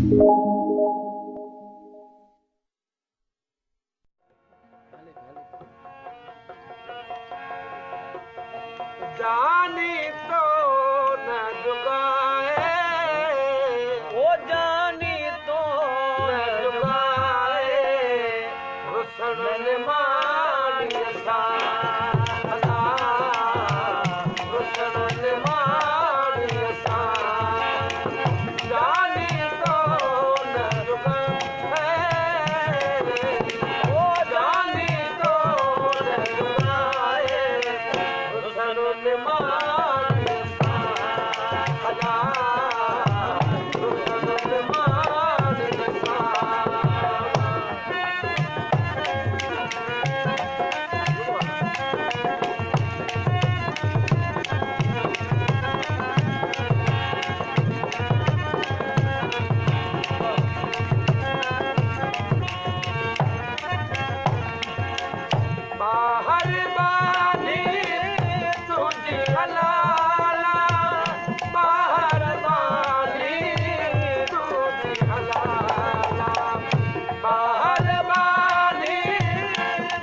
जानी तो न जुगाए, ओ जानी तो न जुगाए, रुसण मानी सा रुसण मानी सा जानी तो न जुगाए, ओ जानी तो न जुगाए, रुसण मानी सा रुसण मानी सा बाहर बानी तुझी हलाला, बाहर बानी तुझी हलाला, बाहर बानी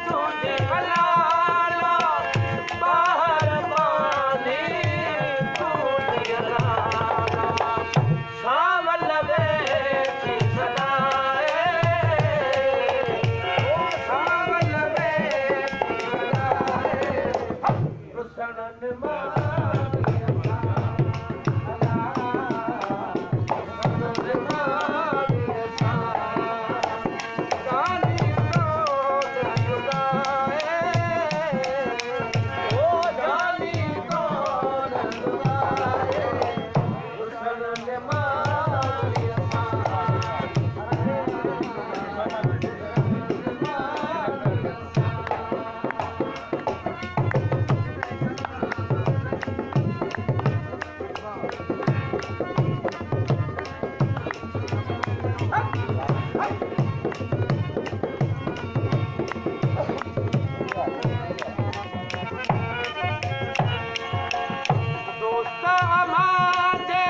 तुझी हलाला, बाहर बानी तुझी हलाला, सावल वेठी सदाए, ओ सावल वेठी सदाए, रुसण मानी सा रुसण मानी सा जानी तो न जुगाए, ओ जानी तो न जुगाए, रुसण मानी सा दोस्त हमारे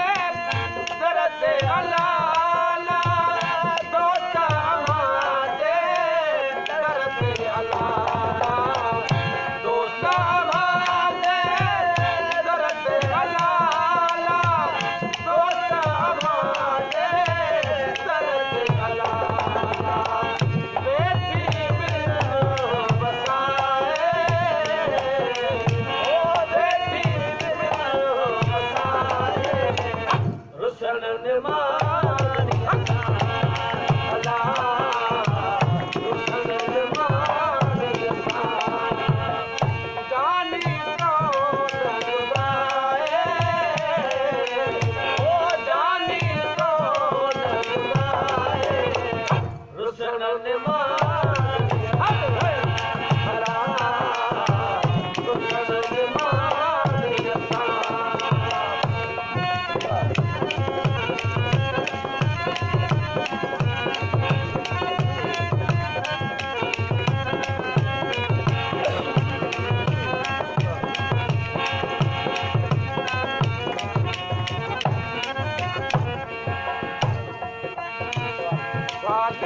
दर्द अलाला, दोस्त हमारे दर्द अलाला, दोस्त हमारे दर्द अलाला, दोस्त हमारे दर्द अलाला, बेटी बिन बसाए, ओ बेटी बिन बसाए, रुसण मानी सा रुसण मानी सा जानी तो न जुगाए, ओ जानी तो न जुगाए, रुसण मानी रुसण मानी सा स्वाद